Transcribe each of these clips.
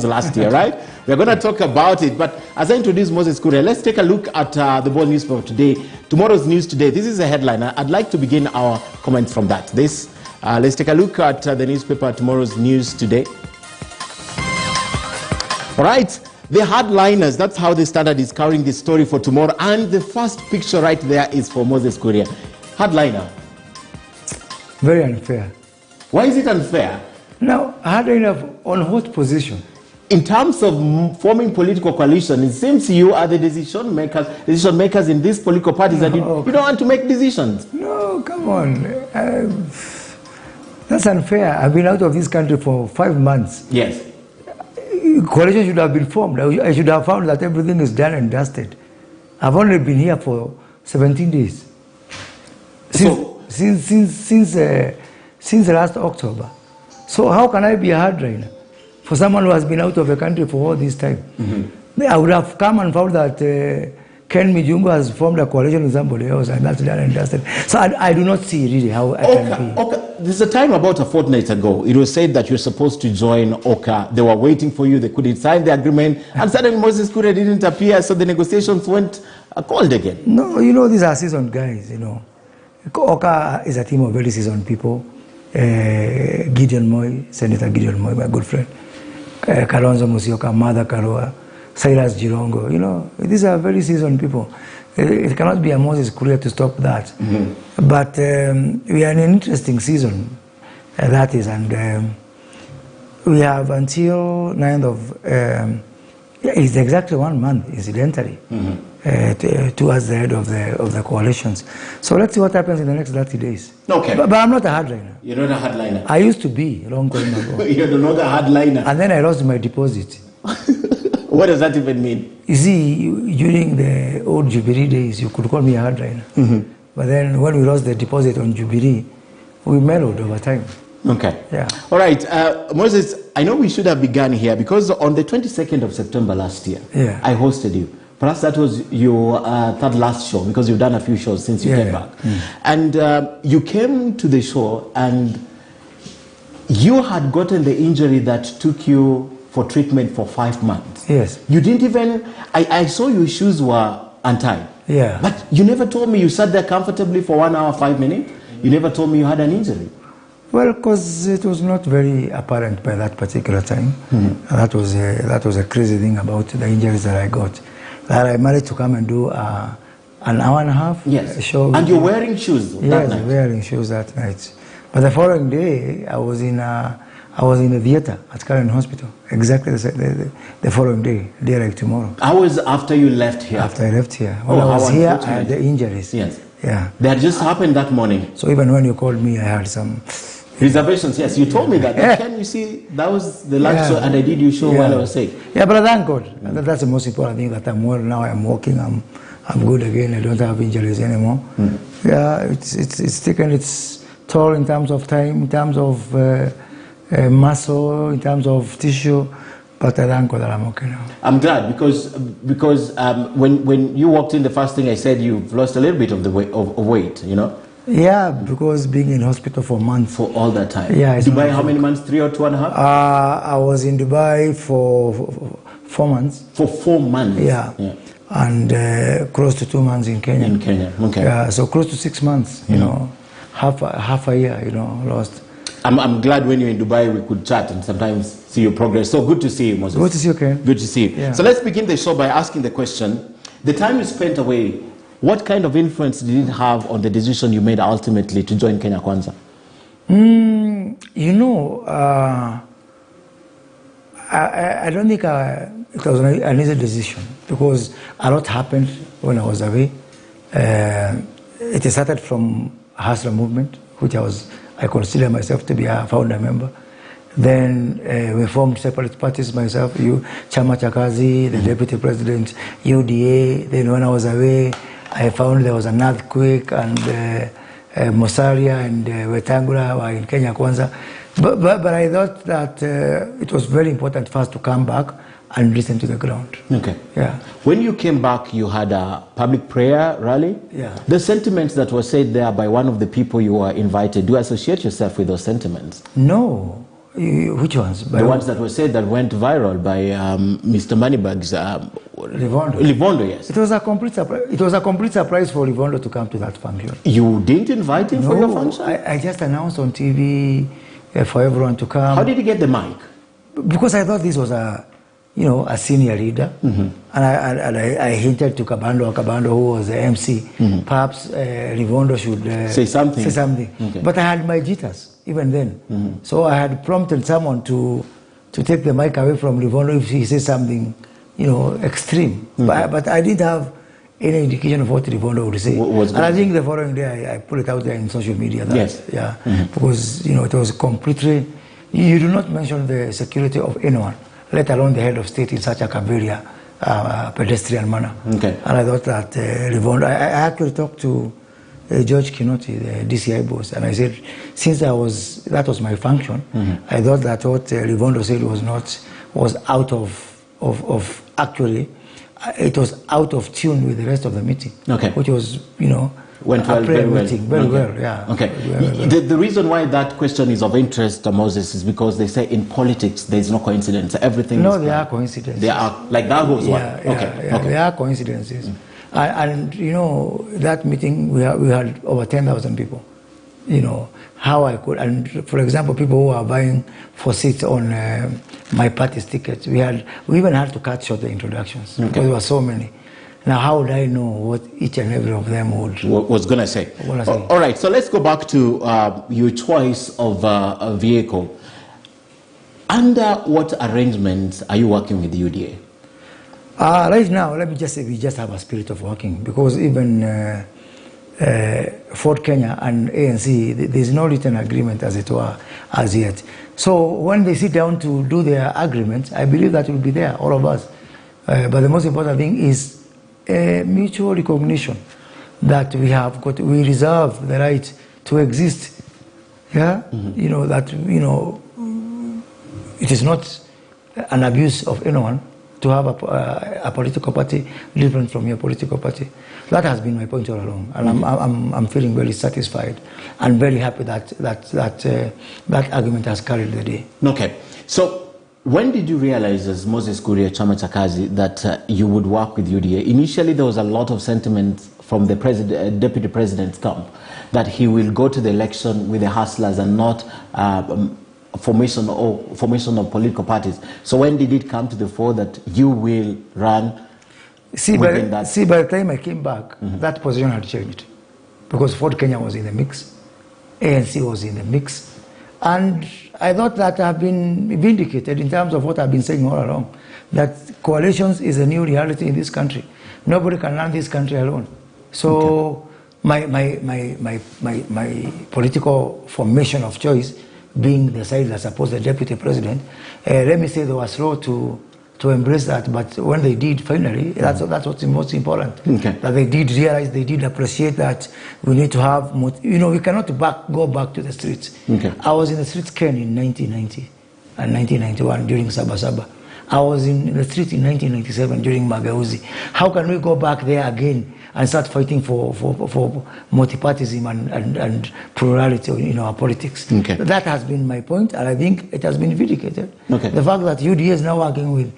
last year, right? We're going to talk about it. But as I introduce Moses Kuria, let's take a look at the Ball newspaper today. Tomorrow's news today. This is a headline. I'd like to begin our comments from that. Let's take a look at the newspaper, tomorrow's news today. All right. The hardliners, that's how the Standard is covering this story for tomorrow. And the first picture right there is for Moses Kuria. Hardliner. Very unfair. Why is it unfair? Now, hardliner on what position? In terms of forming political coalition, it seems you are the decision makers in these political parties that you don't want to make decisions. No, come on. That's unfair. I've been out of this country for 5 months. Yes. Coalition should have been formed. I should have found that everything is done and dusted. I've only been here for 17 days. Since last October. So how can I be a hardliner for someone who has been out of the country for all this time? Mm-hmm. I would have come and found that Ken Mijungo has formed a coalition with somebody else, and that's done and dusted. So I do not see really how I can be. Okay. There's a time about a fortnight ago, it was said that you're supposed to join OCA. They were waiting for you, they couldn't sign the agreement, and suddenly Moses Kuria didn't appear, so the negotiations went cold again. No, you know, these are seasoned guys, you know. OCA is a team of very seasoned people. Gideon Moi, Senator Gideon Moi, my good friend. Kalonzo Musyoka, Mother Karua, Silas Jirongo, you know, these are very seasoned people. It cannot be a Moses Kuria to stop that. Mm-hmm. But we are in an interesting season, that is, and we have until 9th of, it's exactly 1 month, incidentally, towards the head of the coalitions. So let's see what happens in the next 30 days. Okay. But I'm not a hardliner. You're not a hardliner? I used to be a long time ago. You're not a hardliner? And then I lost my deposit. What does that even mean? You see, during the old Jubilee days, you could call me a hardliner. Mm-hmm. But then when we lost the deposit on Jubilee, we mellowed over time. Okay. Yeah. All right. Moses, I know we should have begun here because on the 22nd of September last year, I hosted you. Perhaps that was your third last show because you've done a few shows since you came back. And you came to the show and you had gotten the injury that took you for treatment for 5 months. Yes. You didn't even, I saw your shoes were untied. Yeah. But you never told me you sat there comfortably for 1 hour, 5 minutes. You never told me you had an injury. Well, because it was not very apparent by that particular time. Mm-hmm. That was a crazy thing about the injuries that I got. That I managed to come and do an hour and a half show. And you're wearing shoes that night? Yes, wearing shoes that night. But the following day, I was in the theater at Karen Hospital. Exactly the following day like tomorrow. Hours after you left here? After I left here. When I was here, I had the injuries. Yes. Yeah. That just happened that morning? So even when you called me, I had some reservations. Yes, you told me that. Can you see, that was the last show, and I did your show while I was sick. Yeah, but thank God. That's the most important thing, that I'm well now. I'm walking. I'm good again. I don't have injuries anymore. Yeah, it's taken its toll in terms of time, in terms of muscle, in terms of tissue. But I thank God that I'm okay now. I'm glad because when you walked in, the first thing I said, you've lost a little bit of the weight, you know. Yeah, because being in hospital for months. For all that time? Yeah. Dubai, how many months? 3 or 2.5? I was in Dubai for 4 months. For 4 months? Yeah. And close to 2 months in Kenya. In Kenya, okay. Yeah, so close to 6 months, you know, half a year, you know, lost. I'm glad when you're in Dubai we could chat and sometimes see your progress. So good to see you, Moses. Good to see you, Ken. Good to see you. Yeah. So let's begin the show by asking the question, the time you spent away, what kind of influence did it have on the decision you made ultimately to join Kenya Kwanza? You know, I don't think it was an easy decision because a lot happened when I was away. It started from Hustler movement, which I consider myself to be a founder member. Then we formed separate parties, myself, Chama Chakazi, the deputy president, UDA. Then when I was away, I found there was an earthquake, and Mosaria and Wetangula were in Kenya Kwanza. But I thought that it was very important for us to come back and listen to the ground. Okay. Yeah. When you came back, you had a public prayer rally. Yeah. The sentiments that were said there by one of the people you were invited, do you associate yourself with those sentiments? No. Which ones? The ones that were said that went viral by Mr. Moneybag's Livondo, yes. It was a complete surprise. It was a complete surprise for Livondo to come to that function. You didn't invite him for your function? I just announced on TV for everyone to come. How did he get the mic? Because I thought this was a senior leader, and I hinted to Kabando, who was the MC. Perhaps Livondo should say something. Okay. But I had my jitters even then, so I had prompted someone to take the mic away from Livondo if he says something, extreme. But I didn't have any indication of what Livondo would say. And I think the following day I put it out there in social media. Because it was completely. You do not mention the security of anyone, let alone the head of state, in such a Kaberia pedestrian manner. Okay. And I thought that Livondo, I actually talked to George Kinoti, the DCI boss, and I said, since that was my function, I thought that what Livondo said was out of actually, it was out of tune with the rest of the meeting. Okay. Which was, went well, very well. Yeah. Okay. The reason why that question is of interest, Moses, is because they say in politics there is no coincidence. Everything. No, there are coincidences. There are, like that was one. Okay. There are coincidences, and that meeting we had over 10,000 people. How I could, and for example, people who are buying for seats on my party's tickets, we even had to cut short the introductions because there were so many. Now, how would I know what each and every of them was going to say? All right, so let's go back to your choice of a vehicle. Under what arrangements are you working with the UDA? Right now, let me just say we just have a spirit of working, because even Ford Kenya and ANC, there's no written agreement, as it were, as yet. So when they sit down to do their agreement, I believe that will be there, all of us. But the most important thing is mutual recognition that we reserve the right to exist. Yeah, it is not an abuse of anyone to have a political party different from your political party. That has been my point all along, and I'm feeling very satisfied and very happy that argument has carried the day. Okay, so. When did you realize, as Moses Kuria, Chama cha Kazi, that you would work with UDA? Initially, there was a lot of sentiment from the deputy president's camp that he will go to the election with the hustlers and not formation of political parties. So when did it come to the fore that you will run? By the time I came back, that position had changed, because Ford Kenya was in the mix, ANC was in the mix, and I thought that I've been vindicated in terms of what I've been saying all along, that coalitions is a new reality in this country. Nobody can run this country alone. So my political formation of choice being the side that supports the deputy president, let me say they were slow to embrace that, but when they did, finally, that's what's most important. That they did realize, they did appreciate that we need to have, we cannot go back to the streets. I was in the streets, Ken, in 1990 and 1991 during Sabasaba. I was in the street in 1997 during Magauzi. How can we go back there again and start fighting for multipartism and plurality in our politics? That has been my point, and I think it has been vindicated. The fact that UDA is now working with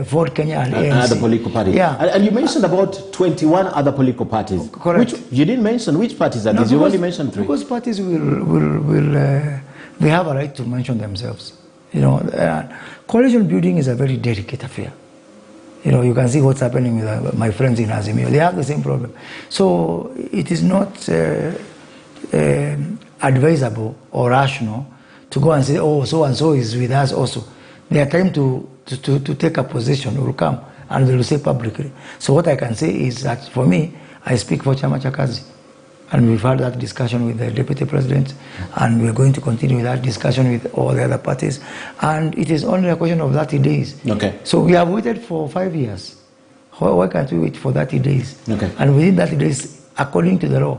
Ford Kenya and ANC. Other political parties. Yeah. And you mentioned about 21 other political parties. Correct. You didn't mention which parties are these. You only mentioned 3. Because parties they have a right to mention themselves. Coalition building is a very delicate affair. You can see what's happening with my friends in Azimio. They have the same problem. So it is not advisable or rational to go and say, oh, so-and-so is with us also. Their time to take a position will come, and they will say publicly. So what I can say is that for me, I speak for Chama cha Kazi. And we've had that discussion with the deputy president, and we're going to continue with that discussion with all the other parties. And it is only a question of 30 days. So we have waited for 5 years. Why can't we wait for 30 days? And within 30 days, according to the law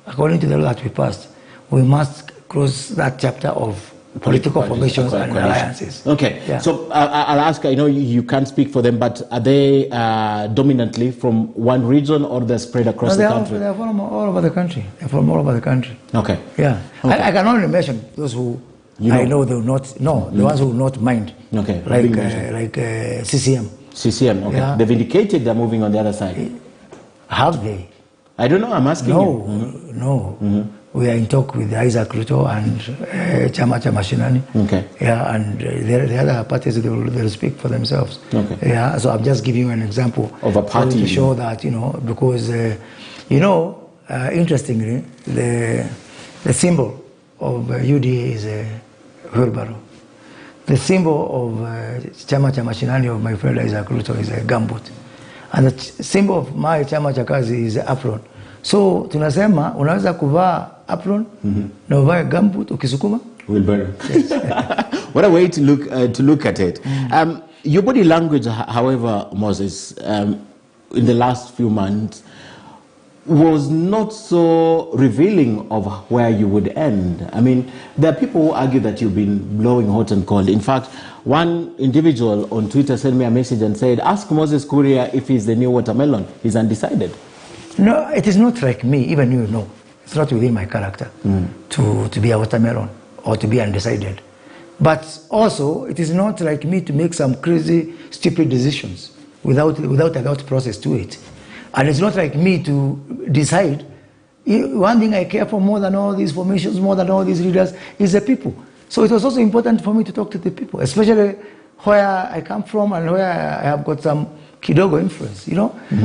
that we passed, we must close that chapter of political formations and alliances. So I'll ask, I know you can't speak for them, but are they dominantly from one region, or they're spread across the country? They're from all over the country. I can only mention those who I know they will not. No, the ones who will not mind. Okay. Like CCM. CCM. Okay. Yeah. They've indicated they're moving on the other side. Have they? I don't know. I'm asking you. No. We are in talk with Isaac Ruto and Chama Mashinani. Okay. Yeah, and the other parties, they'll speak for themselves. Okay. Yeah, so I'm just giving you an example of a party to show that, because, interestingly, the symbol of UDA is a wheelbarrow. The symbol of Chama Mashinani of my friend Isaac Ruto is a gumboot. And the symbol of my Chama cha Kazi is apron. So tunasema unaweza kuvaa apron na uvae gumboot ukisukuma wheelbarrow. Yes. What a way to look at it. Your body language, however, Moses, in the last few months was not so revealing of where you would end. I mean, there are people who argue that you've been blowing hot and cold. In fact, one individual on Twitter sent me a message and said, ask Moses Kuria if he's the new watermelon. He's undecided. No, it is not like me, even you know. It's not within my character to be a watermelon or to be undecided. But also, it is not like me to make some crazy, stupid decisions without a thought process to it. And it's not like me to decide. One thing I care for more than all these formations, more than all these leaders, is the people. So it was also important for me to talk to the people, especially where I come from and where I have got some kidogo influence,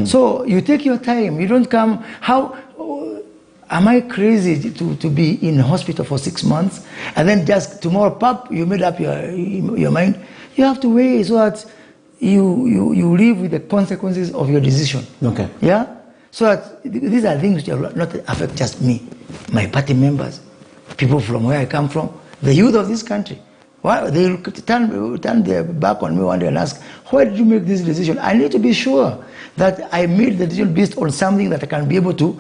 So you take your time. You don't come. How am I crazy to be in hospital for 6 months and then just tomorrow, pop, you made up your mind? You have to wait so that you live with the consequences of your decision. Okay. Yeah. So that these are things which will not affect just me, my party members, people from where I come from, the youth of this country. Why they will turn their back on me one day and ask, why did you make this decision? I need to be sure that I made the decision based on something that I can be able to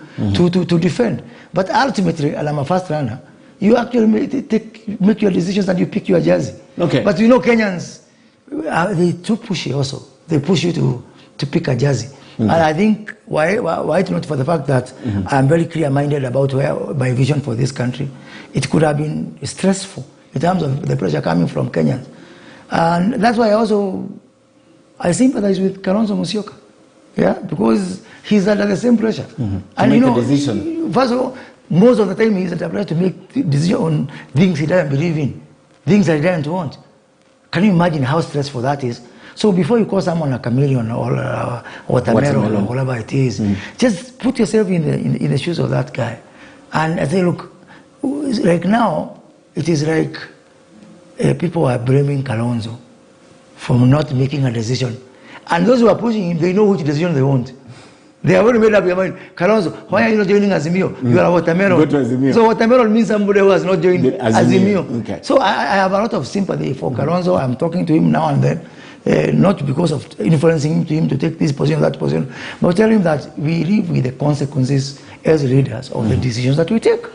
defend. But ultimately, I'm a fast runner. You actually make your decisions and you pick your jersey. Okay. But Kenyans, they too pushy also. They push you to pick a jersey. And I think why it's not for the fact that I'm very clear-minded about my vision for this country. It could have been stressful in terms of the pressure coming from Kenyans. And that's why I sympathize with Kalonzo Musyoka. Yeah, because he's under the same pressure. And make a decision. First of all, most of the time he's under pressure to make decisions on things he doesn't believe in, things that he doesn't want. Can you imagine how stressful that is? So before you call someone a chameleon or a watermelon or whatever it is, just put yourself in the shoes of that guy. And I say, look, like now, it is like people are blaming Kalonzo for not making a decision. And those who are pushing him, they know which decision they want. They have already made up their mind. Kalonzo, why are you not joining Azimio? You are a watermelon. Go to Azimio. So watermelon means somebody who has not joined Azimio. Okay. So I have a lot of sympathy for Kalonzo. I'm talking to him now and then, not because of influencing him to take this position or that position, but telling him that we live with the consequences as leaders of the decisions that we take.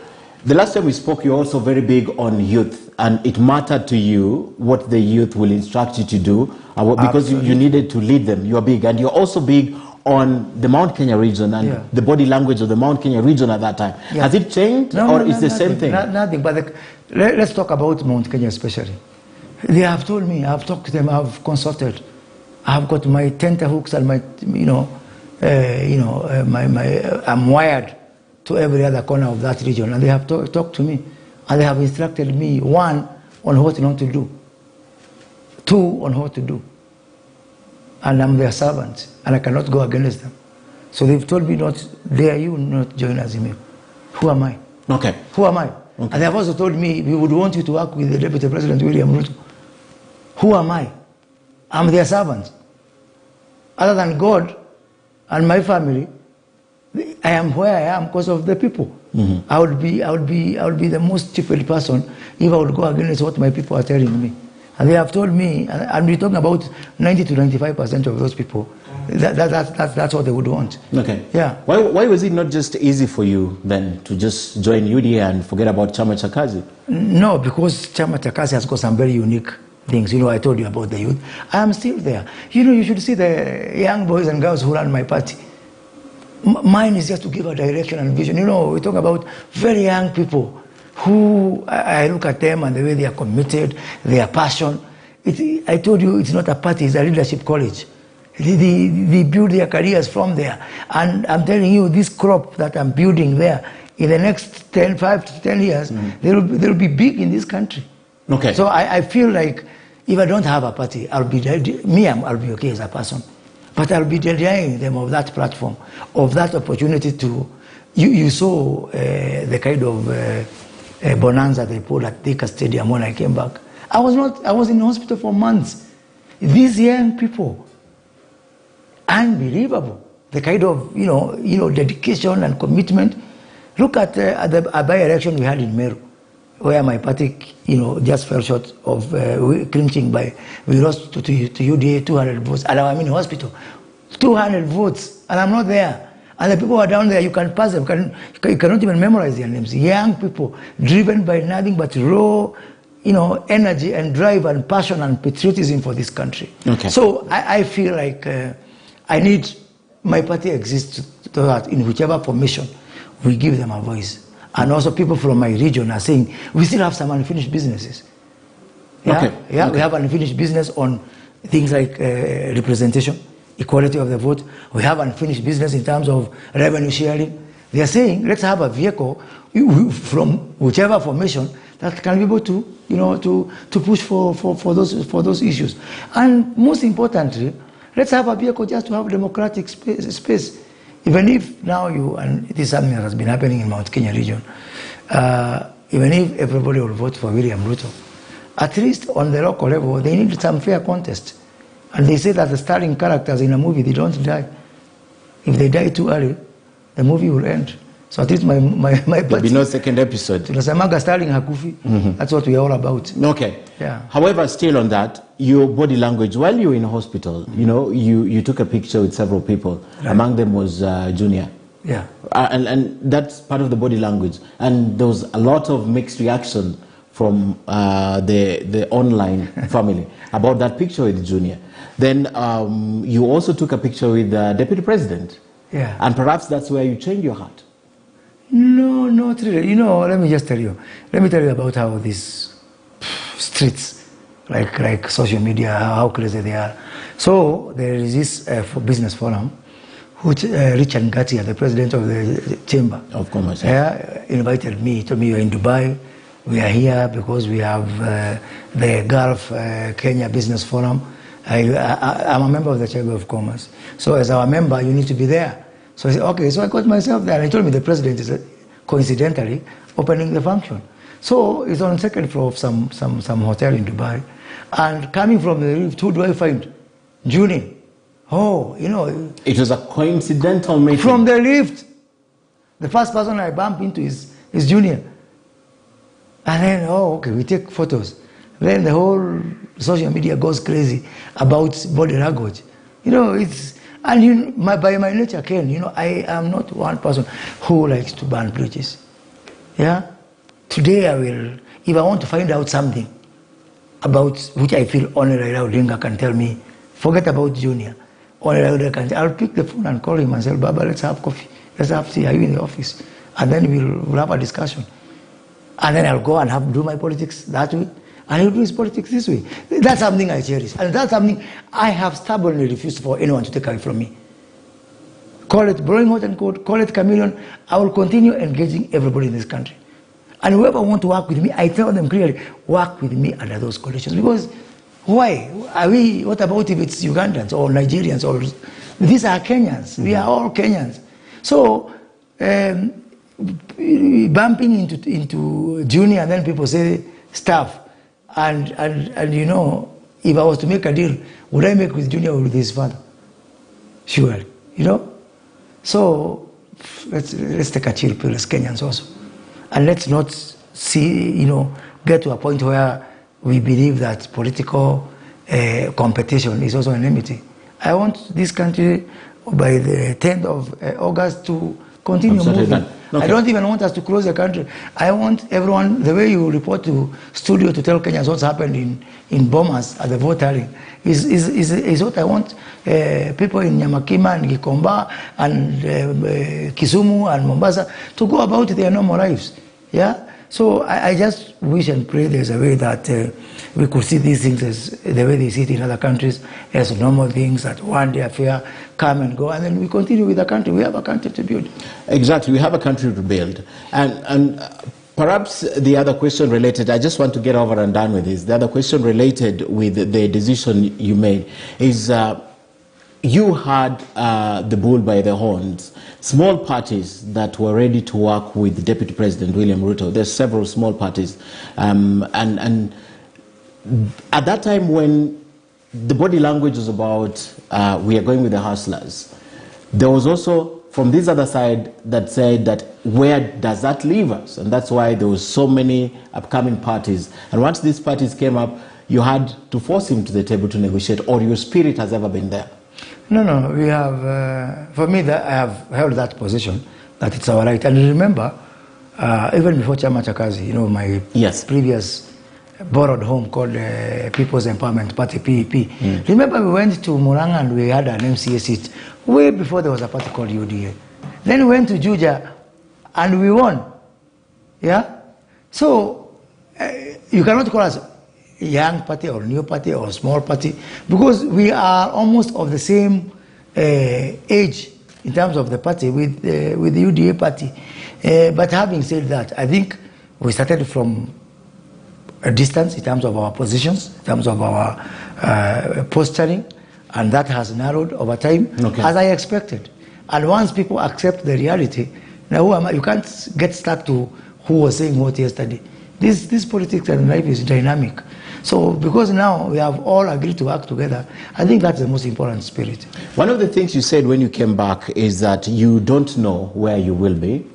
The last time we spoke, you were also very big on youth, and it mattered to you what the youth will instruct you to do, because you needed to lead them. You are big, and you're also big on the Mount Kenya region and the body language of the Mount Kenya region at that time. Yeah. Has it changed, or is the same thing? Nothing, but let's talk about Mount Kenya especially. They have told me, I've talked to them, I've consulted, I've got my tenterhooks and my, I'm wired to every other corner of that region, and they have talked to me, and they have instructed me, 1, on what not to do, 2, on what to do, and I'm their servant, and I cannot go against them. So they've told me, not dare you not join Azimio. Who am I? Okay. Who am I? Okay. And they have also told me, we would want you to work with the Deputy President William Ruto. Who am I? I'm their servant. Other than God and my family, I am where I am because of the people. I would be the most stupid person if I would go against what my people are telling me. And they have told me, and we're talking about 90 to 95% of those people, that's what they would want. Okay. Yeah. Why was it not just easy for you then to just join UDA and forget about Chama cha Kazi? No, because Chama cha Kazi has got some very unique things. I told you about the youth. I am still there. You should see the young boys and girls who run my party. Mine is just to give a direction and vision. We talk about very young people who I look at them and the way they are committed, their passion. I told you it's not a party, it's a leadership college. They build their careers from there. And I'm telling you, this crop that I'm building there, in the next 5 to 10 years, they'll be big in this country. Okay. So I feel like if I don't have a party, I'll be okay as a person. But I'll be denying them of that platform, of that opportunity to... You saw the kind of bonanza they put at Thika Stadium when I came back. I was in hospital for months. These young people, unbelievable. The kind of dedication and commitment. Look at the by-election we had in Meru, where my party just fell short of clinching we lost to UDA 200 votes, and I'm in hospital. 200 votes, and I'm not there. And the people who are down there, you can pass them, you cannot even memorize their names. Young people, driven by nothing but raw energy and drive and passion and patriotism for this country. Okay. So I feel like I need my party exists so that in whichever formation we give them a voice. And also people from my region are saying we still have some unfinished businesses. Yeah, okay. Yeah, okay. We have unfinished business on things like representation, equality of the vote. We have unfinished business in terms of revenue sharing. They are saying let's have a vehicle from whichever formation that can be able to to push for those issues. And most importantly, let's have a vehicle just to have democratic space. Even if now and it is something that has been happening in Mount Kenya region, even if everybody will vote for William Ruto, at least on the local level, they need some fair contest. And they say that the starring characters in a movie, they don't die. If they die too early, the movie will end. So at least my there'll be no second episode. Tunasemaga starring hakufi. That's what we are all about. Okay. Yeah. However, still on that, your body language, while you were in hospital, you took a picture with several people. Right. Among them was Junior. Yeah. And that's part of the body language. And there was a lot of mixed reaction from the online family about that picture with Junior. Then you also took a picture with the Deputy President. Yeah. And perhaps that's where you changed your heart. No, not really. Let me just tell you. Let me tell you about how these streets, like social media, how crazy they are. So there is this business forum, which Richard Ngatia, the president of the chamber of commerce, invited me. He told me, you're in Dubai. We are here because we have the Gulf Kenya Business Forum. I'm a member of the Chamber of Commerce. So as our member, you need to be there. So I said, okay. So I got myself there. And he told me the president is coincidentally opening the function. So it's on the second floor of some hotel in Dubai. And coming from the lift, who do I find? Junior. Oh, It was a coincidental meeting. From the lift. The first person I bump into is Junior. And then, okay, we take photos. Then the whole social media goes crazy about body language. By my nature, Ken, I am not one person who likes to burn bridges. Yeah? Today I will, if I want to find out something about which I feel only Raila Odinga can tell me, forget about Junior. Only Raila Odinga can I'll pick the phone and call him and say, Baba, let's have coffee. Let's have tea. Are you in the office? And then we'll have a discussion. And then I'll go and do my politics that way. And he'll do his politics this way. That's something I cherish. And that's something I have stubbornly refused for anyone to take away from me. Call it blowing hot and cold, call it chameleon. I will continue engaging everybody in this country. And whoever wants to work with me, I tell them clearly, work with me under those conditions. Because why? What about if it's Ugandans or Nigerians? These are Kenyans. We are all Kenyans. So, bumping into Junior, and then people say stuff. And if I was to make a deal, would I make with Junior or with his father? Surely, So let's take a chill pill as Kenyans also, and let's not get to a point where we believe that political competition is also an enmity. I want this country by the 10th of August to continue moving. Okay. I don't even want us to close the country. I want everyone, the way you report to studio to tell Kenyans what's happened in Bomas at the vote tallying is what I want people in Nyamakima and Gikomba and Kisumu and Mombasa to go about their normal lives. Yeah? So I just wish and pray there's a way that we could see these things as the way they see it in other countries, as normal things, that one day affair, come and go, and then we continue with the country. We have a country to build. Exactly, we have a country to build. And perhaps the other question related, I just want to get over and done with this. The other question related with the decision you made is you had the bull by the horns. Small parties that were ready to work with Deputy President William Ruto. There's several small parties. And at that time when the body language was about we are going with the hustlers, there was also from this other side that said that where does that leave us? And that's why there was so many upcoming parties. And once these parties came up, you had to force him to the table to negotiate, or your spirit has ever been there? No, we have, for me, I have held that position, that it's our right. And remember, even before Chama Chakazi, you know, my previous borrowed home called People's Empowerment Party, PEP. Remember, we went to Murang'a and we had an MCA seat way before there was a party called UDA. Then we went to Juja and we won. Yeah? So, you cannot call us young party or new party or small party, because we are almost of the same age in terms of the party with the UDA party. But having said that, I think we started from a distance in terms of our positions, in terms of our posturing, and that has narrowed over time, as I expected. And once people accept the reality, now who am I? You can't get stuck to who was saying what yesterday. This politics and life is dynamic. So because now we have all agreed to work together, I think that's the most important spirit. One of the things you said when you came back is that you don't know where you will be,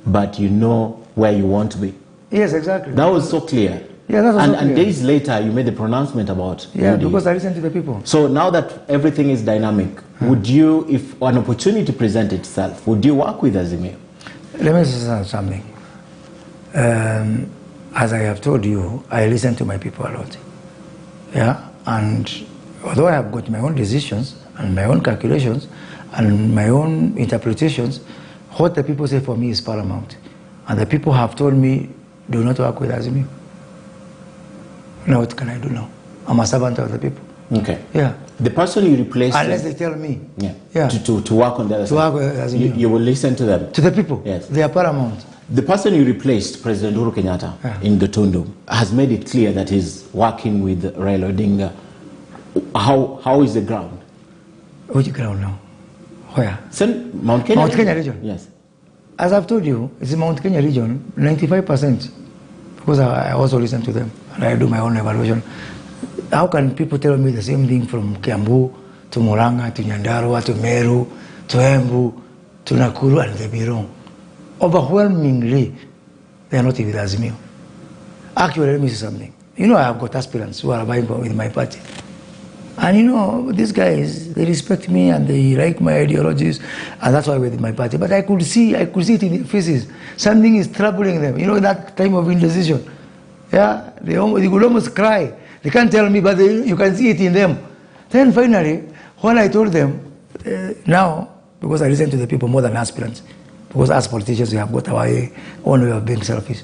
but you know where you want to be. Yes, exactly. That was so clear. Yeah, that was so clear. And days later, you made the pronouncement about UDA. Because I listened to the people. So now that everything is dynamic, would you, if an opportunity presents itself, would you work with Azimio? Let me say something. As I have told you, I listen to my people a lot. Yeah? And although I have got my own decisions and my own calculations and my own interpretations, what the people say for me is paramount. And the people have told me, do not work with Azimio. Now what can I do now? I'm a servant of the people. Okay. Yeah. The person you replaced... Unless they tell me. Yeah. To work on the other side. To work with Azimio. You will listen to them. To the people. Yes. They are paramount. The person you replaced, President Uhuru Kenyatta, in Gatundu, has made it clear that he's working with Raila Odinga. How is the ground? Which ground now? Where? Mount Kenya. Mount Kenya region. Yes. As I've told you, it's in Mount Kenya region, 95%. Because I also listen to them and I do my own evaluation. How can people tell me the same thing from Kiambu to Murang'a to Nyandarua to Meru to Embu to Nakuru, and they be wrong? Overwhelmingly, they are not with Azimio. Actually, let me say something. You know, I have got aspirants who are vying with my party. And you know, these guys, they respect me and they like my ideologies, and that's why with my party. But I could see it in their faces. Something is troubling them. You know, that time of indecision. Yeah, they could almost cry. They can't tell me, but you can see it in them. Then finally, when I told them, now, because I listen to the people more than aspirants, because as politicians, we have got our own way of being selfish.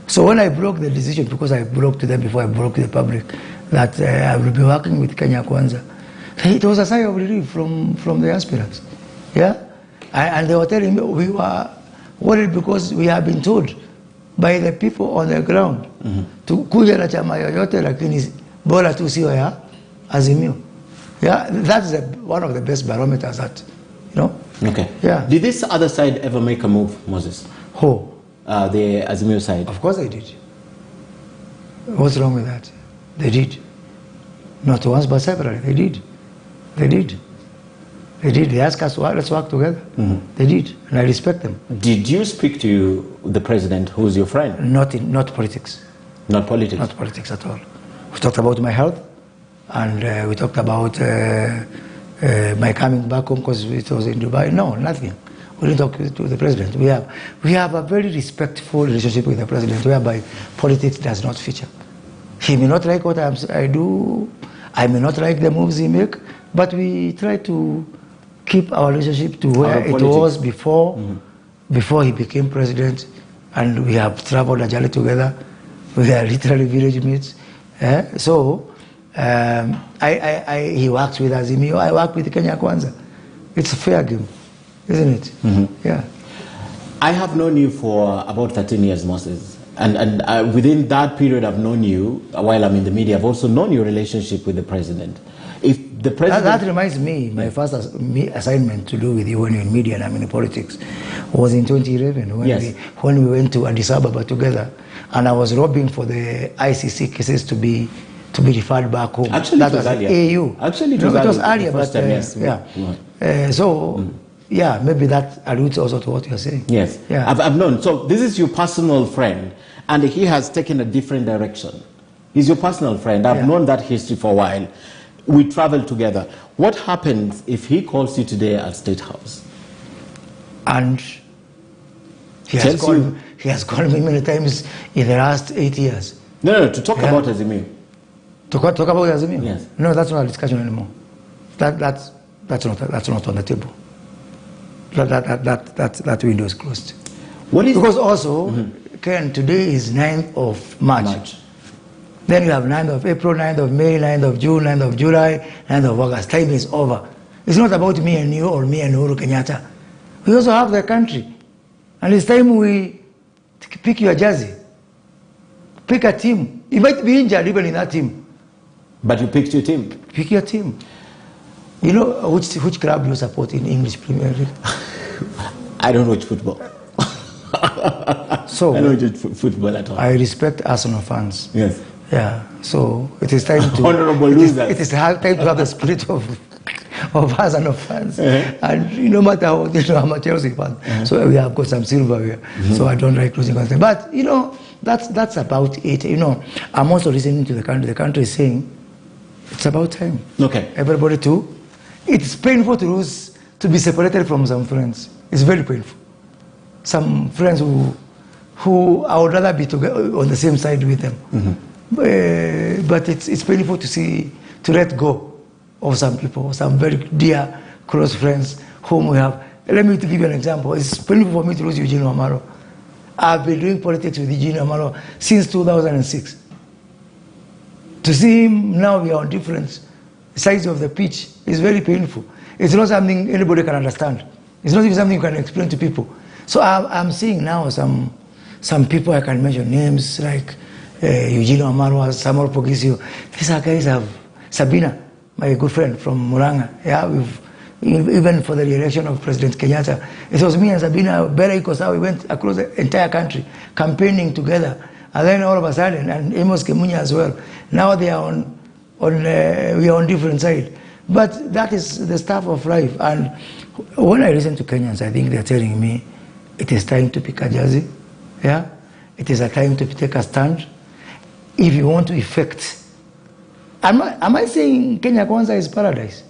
So when I broke the decision, because I broke to them before I broke to the public, that I will be working with Kenya Kwanza, it was a sigh of relief from the aspirants. Yeah? And they were telling me we were worried because we have been told by the people on the ground to kuja na chama yoyote lakini bora tu sio ya Azimio. Yeah? That's one of the best barometers that, you know? Okay. Yeah. Did this other side ever make a move, Moses? Who? The Azimio side. Of course they did. What's wrong with that? They did. Not once, but several. They did. They did. They did. They asked us, let's work together. They did. And I respect them. Did you speak to the president, who's your friend? Not politics. Not politics? Not politics at all. We talked about my health, and we talked about my coming back home because it was in Dubai. No, nothing. We didn't talk to the president. We have a very respectful relationship with the president, whereby politics does not feature. He may not like what I do. I may not like the moves he make, but we try to keep our relationship to where it was before he became president, and we have traveled a journey together. We are literally village mates. So he works with Azimio, I work with Kenya Kwanza. It's a fair game, isn't it? Yeah. I have known you for about 13 years, Moses. And within that period I've known you, while I'm in the media, I've also known your relationship with the president. If the president... That reminds me, my first assignment to do with you when you're in media and I'm in politics was in 2011 when we went to Addis Ababa together, and I was lobbying for the ICC cases to be referred back home. Actually, that it was earlier. AU. Actually, it was earlier, but yeah, maybe that alludes also to what you're saying. Yes, yeah. I've known. So this is your personal friend, and he has taken a different direction. He's your personal friend. I've known that history for a while. We travel together. What happens if he calls you today at State House? And he has called me many times in the last 8 years. No, to talk about Azimio. To talk about Azimio? Yes. No, that's not a discussion anymore. That's not on the table. That window is closed. Because also, Ken, today is 9th of March. Then you have 9th of April, 9th of May, 9th of June, 9th of July, 9th of August. Time is over. It's not about me and you or me and Uhuru Kenyatta. We also have the country. And it's time we pick your jersey. Pick a team. You might be injured even in that team. But you picked your team. Pick your team. You know which club do you support in English Premier League? I don't watch football. So I don't watch football at all. I respect Arsenal fans. Yes. Yeah. So it is time to honorable losers. It is time to have the spirit of Arsenal fans. And no matter how I'm a Chelsea fan. So we have got some silver here. So I don't like losing content. But that's about it. I'm also listening to the country. The country is saying it's about time. Okay. Everybody too. It's painful to lose, to be separated from some friends. It's very painful. Some friends who I would rather be together on the same side with them. But it's painful to let go of some people, some very dear, close friends whom we have. Let me give you an example. It's painful for me to lose Eugene Wamalwa. I've been doing politics with Eugene Wamalwa since 2006. To see him now, we are on different sides of the pitch. It's very painful. It's not something anybody can understand. It's not even something you can explain to people. So I'm seeing now some people, I can mention names like Eugene Wamalwa, Samuel Pogisio. These are guys have Sabina, my good friend from Muranga. Yeah, even for the re-election of President Kenyatta, it was me and Sabina, Bera Ikosa, we went across the entire country campaigning together. And then all of a sudden, and Amos Kemunya as well, now they are we are on different sides. But that is the stuff of life. And when I listen to Kenyans, I think they're telling me it is time to pick a jersey. Yeah? It is a time to take a stand. If you want to effect. Am I saying Kenya Kwanza is paradise?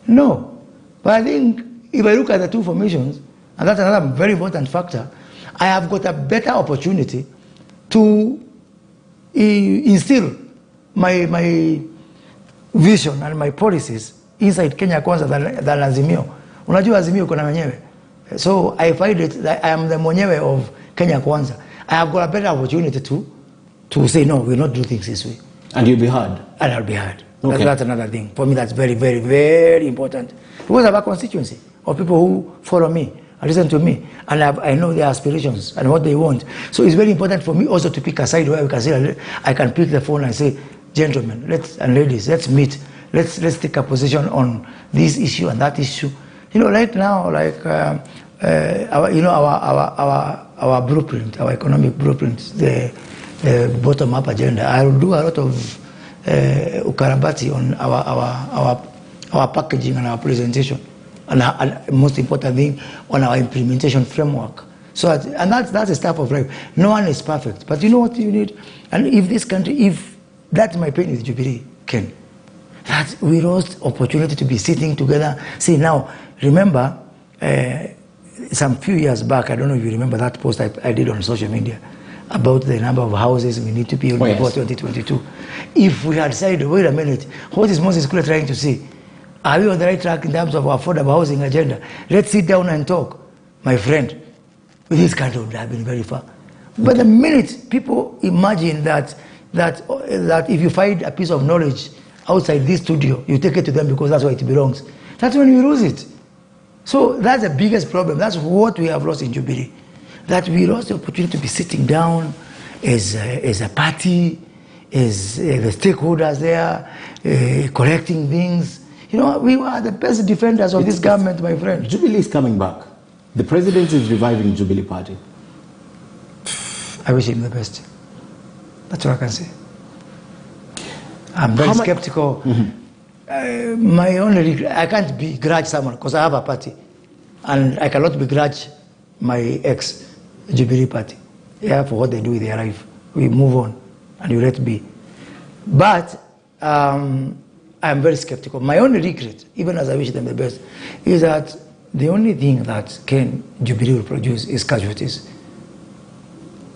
No. But I think if I look at the two formations, and that's another very important factor, I have got a better opportunity to instill my vision and my policies inside Kenya Kwanza than Azimio. Unajua Azimio kuna mwenyewe. So I find it that I am the mwenyewe of Kenya Kwanza. I have got a better opportunity to say, no, we'll not do things this way. And you'll be heard. And I'll be heard. Okay. That's another thing. For me, that's very, very, very important. Because I have a constituency of people who follow me and listen to me. And I know their aspirations and what they want. So it's very important for me also to pick a side where we can say, I can pick the phone and say, gentlemen and ladies, let's meet. Let's take a position on this issue and that issue. Right now, like our blueprint, our economic blueprint, the bottom-up agenda. I will do a lot of ukarabati on our packaging and our presentation, and most important thing, on our implementation framework. So, and that's the stuff of life. No one is perfect, but you know what you need. And if this country, if that's my pain with Jubilee, Ken, that we lost opportunity to be sitting together. See now, remember, some few years back, I don't know if you remember that post I did on social media about the number of houses we need to build before 2022. If we had decided, wait a minute, what is Moses Kuria trying to say? Are we on the right track in terms of affordable housing agenda? Let's sit down and talk. My friend, this country would have been very far. But the minute people imagine that if you find a piece of knowledge outside this studio, you take it to them because that's where it belongs, that's when you lose it. So that's the biggest problem. That's what we have lost in Jubilee. That we lost the opportunity to be sitting down as a party, as the stakeholders there, collecting things. You know, we were the best defenders of this government, my friend. Jubilee is coming back. The president is reviving Jubilee Party. I wish him the best. That's what I can say. I'm very skeptical. My only regret, I can't begrudge someone because I have a party. And I cannot begrudge my ex-Jubilee Party. Yeah, for what they do with their life. We move on and you let be. But I'm very skeptical. My only regret, even as I wish them the best, is that the only thing that Jubilee will produce is casualties.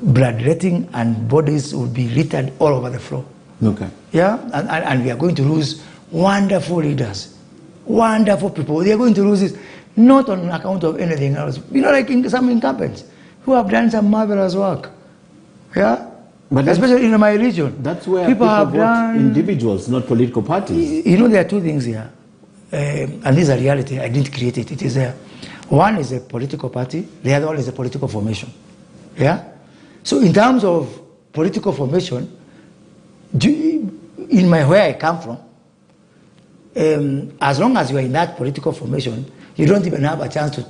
Bloodletting and bodies will be littered all over the floor. Okay. Yeah, and we are going to lose wonderful leaders, wonderful people. They are going to lose it, not on account of anything else. You know, like some incumbents who have done some marvelous work. Yeah, but especially in my region. That's where people have done individuals, not political parties. You know, there are two things here, and this is a reality. I didn't create it. It is there. One is a political party. The other one is a political formation. Yeah. So in terms of political formation, in where I come from, as long as you are in that political formation, you don't even have a chance to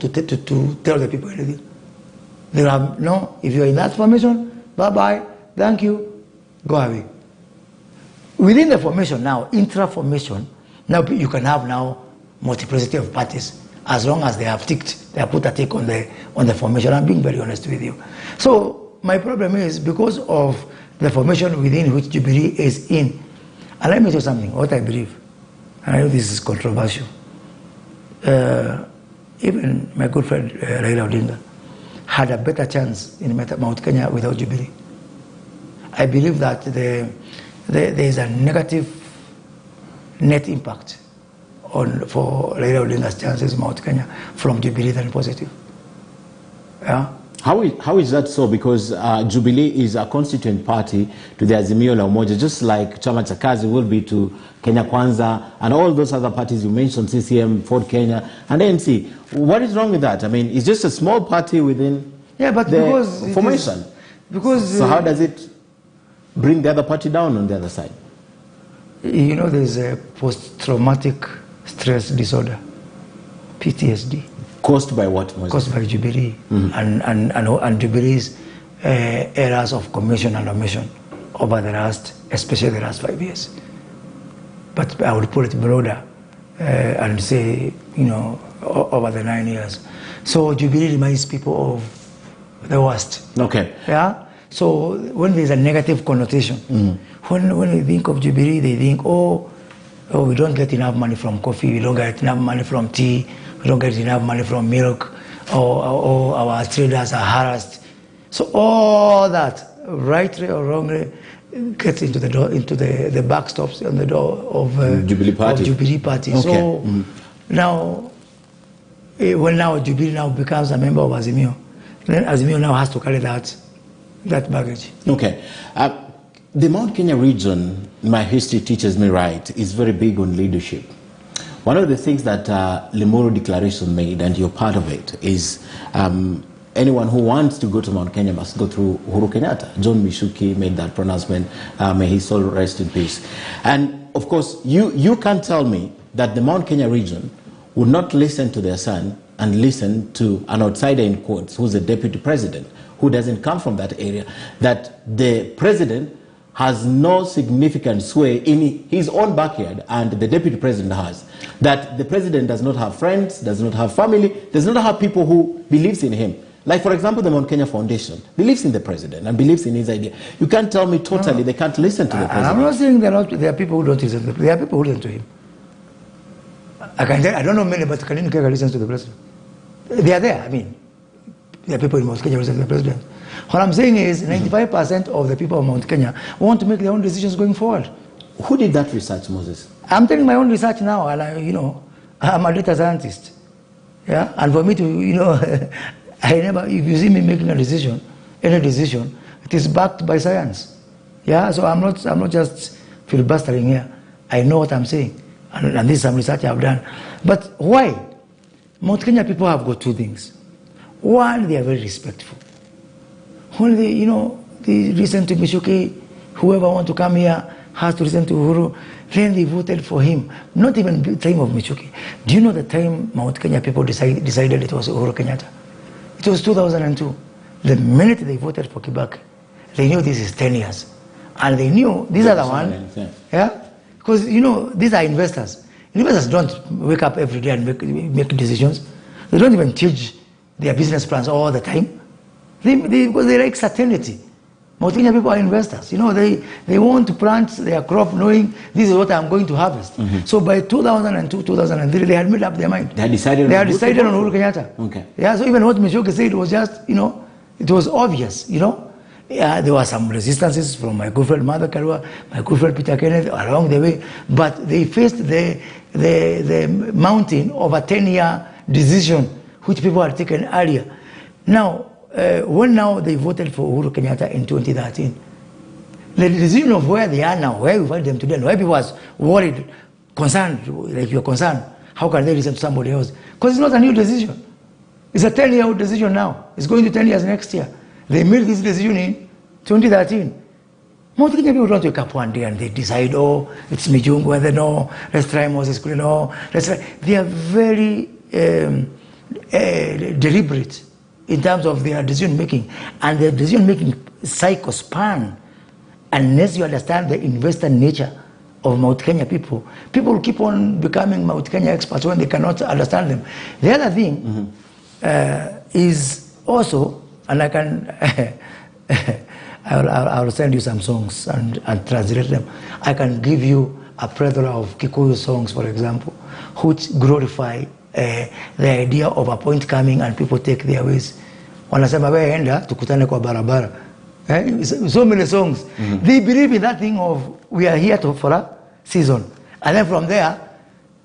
tell the people anything. They have no. If you are in that formation, bye-bye, thank you, go away. Within the formation now, intra-formation, now you can have now multiplicity of parties as long as they have put a tick on the formation. I'm being very honest with you. So my problem is because of the formation within which Jubilee is in. And let me tell you something, what I believe, and I know this is controversial. Even my good friend Raila Odinga had a better chance in Mount Kenya without Jubilee. I believe that there is a negative net impact for Raila Odinga's chances in Mount Kenya from Jubilee than positive. Yeah. How is that so? Because Jubilee is a constituent party to the Azimio la Umoja, just like Chama cha Kazi will be to Kenya Kwanza and all those other parties you mentioned, CCM, Ford Kenya, and ANC. What is wrong with that? I mean, it's just a small party within the formation. So how does it bring the other party down on the other side? You know, there's a post-traumatic stress disorder, PTSD. Caused by what? Caused by Jubilee and Jubilee's eras of commission and omission over especially the last 5 years. But I would put it broader and say, you know, over the 9 years. So Jubilee reminds people of the worst. Okay. Yeah. So when there's a negative connotation, when they think of Jubilee, they think, oh, we don't get enough money from coffee, we don't get enough money from tea, we don't get enough money from milk, or our traders are harassed. So all that, rightly or wrongly, gets into the door, into the backstops on the door of Jubilee Party. Okay. So now, when now Jubilee now becomes a member of Azimio, then Azimio now has to carry that baggage. Okay. The Mount Kenya region, my history teaches me right, is very big on leadership. One of the things that Limuru Declaration made, and you're part of it, is anyone who wants to go to Mount Kenya must go through Uhuru Kenyatta. John Mishuki made that pronouncement. May his soul rest in peace. And of course, you can't tell me that the Mount Kenya region would not listen to their son and listen to an outsider in quotes, who's a deputy president, who doesn't come from that area, that the president has no significant sway in his own backyard, and the deputy president has. That the president does not have friends, does not have family, does not have people who believes in him. Like, for example, the Mount Kenya Foundation believes in the president and believes in his idea. You can't tell me totally they can't listen to the president. I'm not saying there are people who don't listen to the president. There are people who listen to him. I don't know many, but Kanini Kega listens to the president. They are there. I mean, there are people in Mount Kenya who listen to the president. What I'm saying is 95% of the people of Mount Kenya want to make their own decisions going forward. Who did that research, Moses? I'm taking my own research now, and I'm a data scientist. Yeah, and for me to, if you see me making a decision, any decision, it is backed by science. Yeah, so I'm not just filibustering here. I know what I'm saying, and this is some research I've done. But why? Mount Kenya people have got two things. One, they are very respectful. When they, they listen to Michuki, whoever want to come here has to listen to Uhuru. Then they voted for him. Not even the time of Michuki. Do you know the time Mount Kenya people decided it was Uhuru Kenyatta? It was 2002. The minute they voted for Kibaki, they knew this is 10 years. And they knew these are the ones. Yeah? Because, these are investors. Investors don't wake up every day and make decisions. They don't even change their business plans all the time. Because they like certainty. Mount Kenya people are investors. They want to plant their crop knowing this is what I'm going to harvest. So by 2002, 2003, they had made up their mind. They had decided on Uhuru Kenyatta. Okay. Yeah, so even what Michoki said was just, it was obvious, Yeah, there were some resistances from my good friend Mother Karua, my good friend Peter Kenneth along the way, but they faced the mountain of a 10-year decision which people had taken earlier. Now, when now they voted for Uhuru Kenyatta in 2013, the decision of where they are now, where we find them today, and where people was worried, concerned, like you're concerned, how can they listen to somebody else? Because it's not a new decision. It's a 10-year-old decision now. It's going to 10 years next year. They made this decision in 2013. Most people don't wake up one day and they decide, oh, it's Mijungu, and then, no, let's try Moses Kuria, no, let's try. They are very deliberate in terms of their decision-making. And their decision-making cycle span, unless you understand the investor nature of Mount Kenya people, people will keep on becoming Mount Kenya experts when they cannot understand them. The other thing is also, and I can, I'll send you some songs and translate them. I can give you a plethora of Kikuyu songs, for example, which glorify the idea of a point coming and people take their ways. Wanasema wewe enda tukutane kwa barabara. So many songs. They believe in that thing of we are here for a season. And then from there,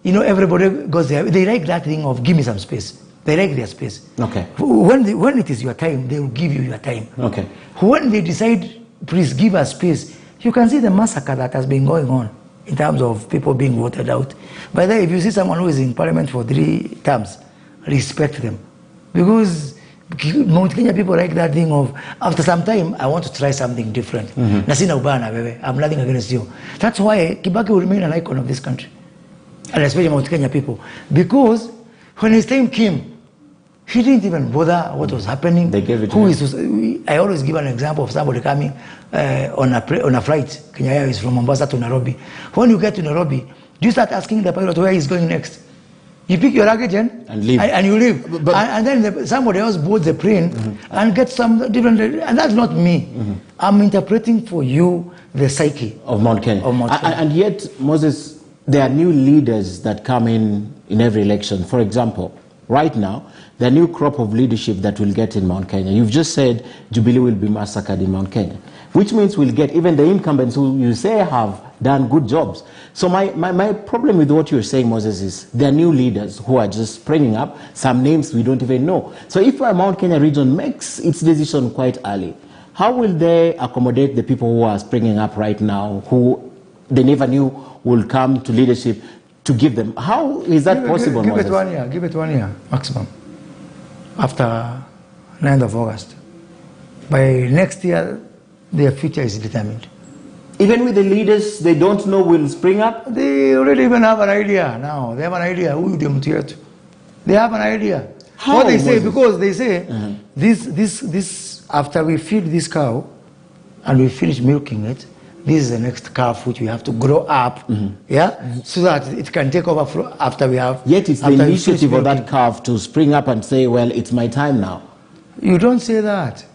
everybody goes there. They like that thing of give me some space. They like their space. Okay. When it is your time, they will give you your time. Okay. When they decide, please give us space, you can see the massacre that has been going on in terms of people being voted out. But then if you see someone who is in parliament for 3 terms, respect them. Because Mount Kenya people like that thing of, after some time, I want to try something different. Nasina ubana, bebe. I'm nothing against you. That's why Kibaki will remain an icon of this country. And especially Mount Kenya people. Because when his time came, he didn't even bother what was happening. They gave it to him. I always give an example of somebody coming on a flight. Kenya Airways from Mombasa to Nairobi. When you get to Nairobi, do you start asking the pilot where he's going next? You pick your luggage and leave. And you leave. And then somebody else boards the plane and gets some different. And that's not me. I'm interpreting for you the psyche of Mount Kenya. And yet, Moses, there are new leaders that come in every election. For example, right now, the new crop of leadership that we'll get in Mount Kenya. You've just said Jubilee will be massacred in Mount Kenya, which means we'll get even the incumbents who you say have done good jobs. So my problem with what you're saying, Moses, is there are new leaders who are just springing up, some names we don't even know. So if our Mount Kenya region makes its decision quite early, how will they accommodate the people who are springing up right now, who they never knew will come to leadership, to give them? How is that possible, Give Moses? it 1 year. Give it 1 year, maximum. After 9th of August. By next year, their future is determined. Even with the leaders they don't know will spring up? They already even have an idea now. They have an idea who they to. They have an idea. How? What they say, because they say, this after we feed this cow and we finish milking it, this is the next calf which we have to grow up, so that it can take over after we have. Yet it's the initiative of that calf to spring up and say, well, it's my time now. You don't say that.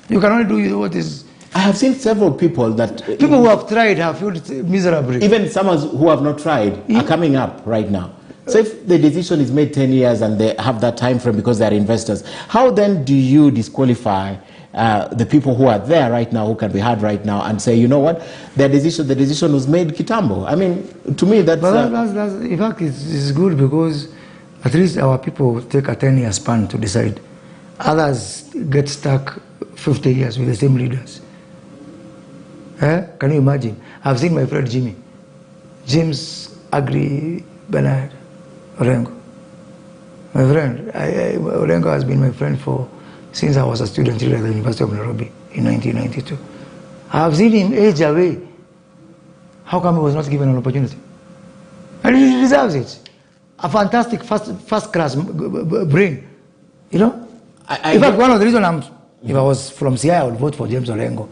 You can only do what is. I have seen several people that... People who have tried have failed miserably. Even some who have not tried are coming up right now. So if the decision is made 10 years and they have that time frame because they are investors, how then do you disqualify the people who are there right now, who can be heard right now, and say, you know what, the decision was made kitambo? I mean, to me, that's in fact, it's good because at least our people take a 10-year span to decide. Others get stuck 50 years with the same leaders. Can you imagine? I've seen my friend James Agri Bernard Orengo. My friend, Orengo has been my friend since I was a student here at the University of Nairobi in 1992. I've seen him age away. How come he was not given an opportunity? And he deserves it. A fantastic first-class brain, you know? In fact, one of the reasons if I was from CI, I would vote for James Orengo.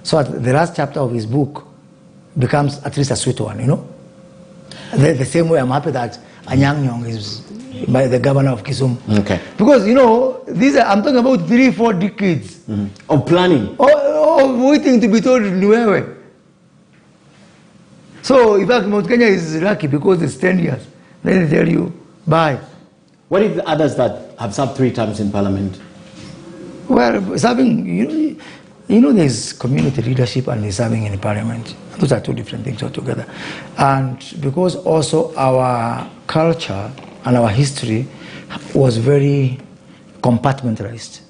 So at the last chapter of his book becomes at least a sweet one, you know? The same way I'm happy that Anyang Nyong is by the governor of Kisumu. Okay. Because, you know, I'm talking about 3-4 decades. Of planning. Of waiting to be told Niwewe. So, in fact, Mount Kenya is lucky because it's 10 years. Then they tell you, bye. What if the others that have served 3 terms in parliament? Well, serving, you know, there's community leadership and there's serving in the parliament. Those are 2 different things altogether. And because also our culture and our history was very compartmentalized.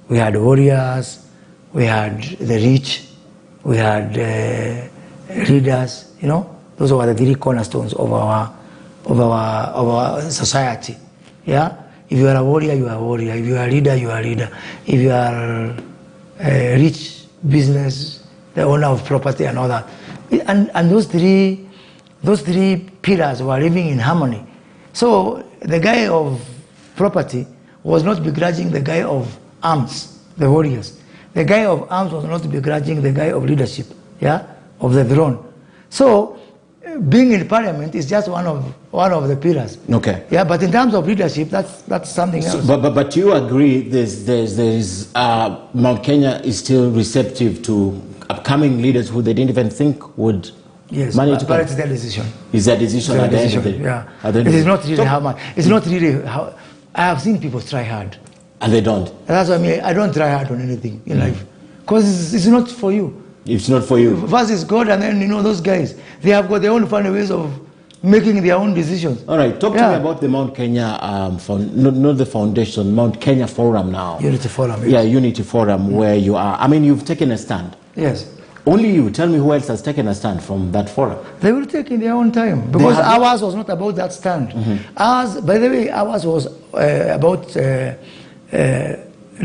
We had warriors, we had the rich, we had leaders, you know. Those were the 3 cornerstones of our society. Yeah? If you are a warrior, you are a warrior. If you are a leader, you are a leader. If you are a rich business, the owner of property and all that. And those three pillars were living in harmony. So the guy of property was not begrudging the guy of arms, the warriors. The guy of arms was not begrudging the guy of leadership, yeah, of the throne. So being in parliament is just one of the pillars. Okay. Yeah, but in terms of leadership, that's something else. But you agree Mount Kenya is still receptive to upcoming leaders who they didn't even think would manage to come? But it's their decision. It's their decision at the end of it. Yeah. It is not really how much. It's not really how. I have seen people try hard. And they don't. And that's what I mean. I don't try hard on anything in life. Because it's not for you. It's not for you. First is God, and then, you know, those guys, they have got their own funny ways of making their own decisions. All right, talk to me about the Mount Kenya, not the foundation, Mount Kenya Forum now. Unity Forum. Yes. Yeah, Unity Forum, where you are. I mean, you've taken a stand. Yes. Only you. Tell me who else has taken a stand from that forum. They will take in their own time. Because ours was not about that stand. Ours, by the way, ours was about